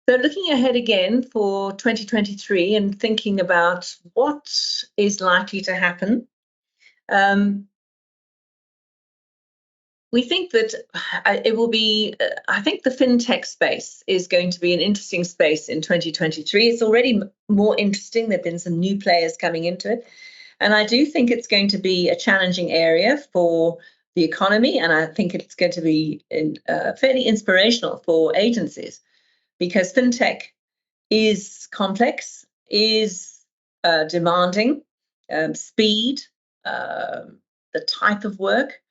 So looking ahead again for 2023 and thinking about what is likely to happen, we think that it will be, I think the fintech space is going to be an interesting space in 2023. It's already more interesting. There have been some new players coming into it. And I do think it's going to be a challenging area for the economy. And I think it's going to be fairly inspirational for agencies, because fintech is complex, is demanding, speed, the type of work.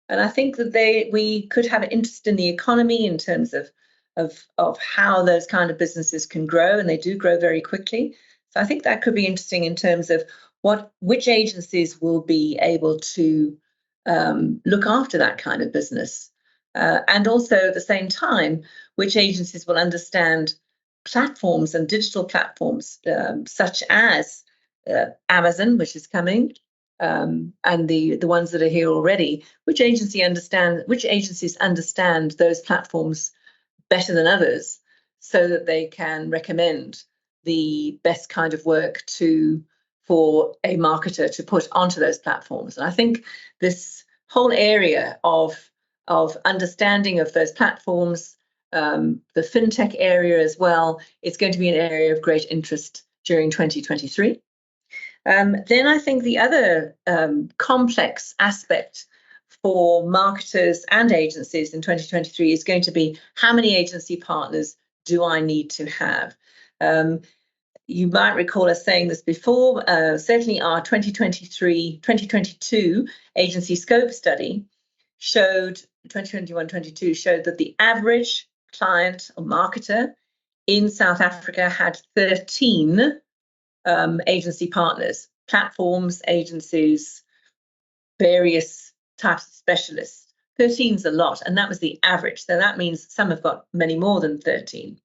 And I think that we could have an interest in the economy in terms of how those kind of businesses can grow, and they do grow very quickly. So I think that could be interesting in terms of which agencies will be able to look after that kind of business, and also at the same time, which agencies will understand platforms and digital platforms such as Amazon, which is coming, and the ones that are here already. Which agencies understand those platforms better than others, so that they can recommend the best kind of work for a marketer to put onto those platforms. And I think this whole area of understanding of those platforms, the fintech area as well, is going to be an area of great interest during 2023. Then I think the other complex aspect for marketers and agencies in 2023 is going to be, how many agency partners do I need to have? You might recall us saying this before. Certainly our 2022 agency scope study showed, 2021-22 showed that the average client or marketer in South Africa had 13 agency partners, platforms, agencies, various types of specialists. 13 is a lot, and that was the average. So that means some have got many more than 13.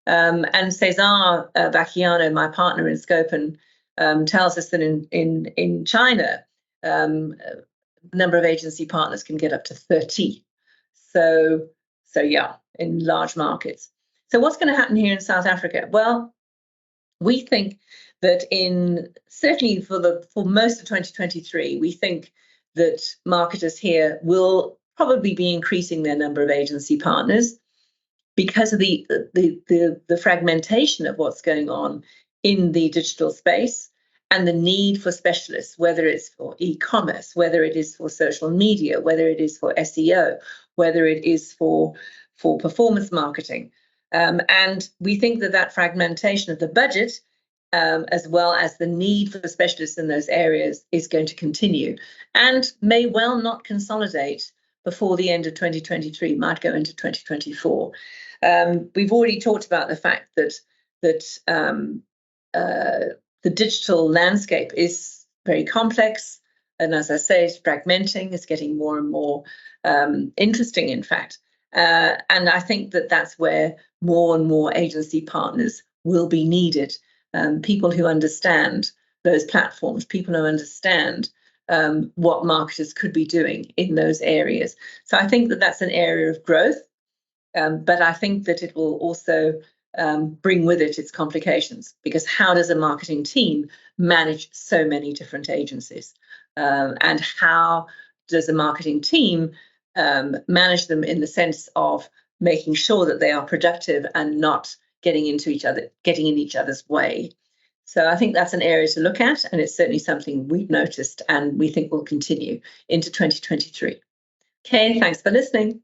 And Cesar Bacchiano, my partner in Scopen, tells us that in China, the number of agency partners can get up to 30. So yeah, in large markets. So what's going to happen here in South Africa? Well, we think that certainly for most of 2023, we think that marketers here will probably be increasing their number of agency partners, because of the fragmentation of what's going on in the digital space, and the need for specialists, whether it's for e-commerce, whether it is for social media, whether it is for SEO, whether it is for performance marketing. And we think that fragmentation of the budget, as well as the need for specialists in those areas, is going to continue, and may well not consolidate before the end of 2023, might go into 2024. We've already talked about the fact that the digital landscape is very complex, and as I say, it's fragmenting. It's getting more and more interesting, in fact. And I think that's where more and more agency partners will be needed. People who understand those platforms, people who understand what marketers could be doing in those areas. So I think that's an area of growth. But I think that it will also bring with it its complications, because how does a marketing team manage so many different agencies? And how does a marketing team manage them in the sense of making sure that they are productive and not getting in each other's way? So I think that's an area to look at, and it's certainly something we've noticed and we think will continue into 2023. Okay, thanks for listening.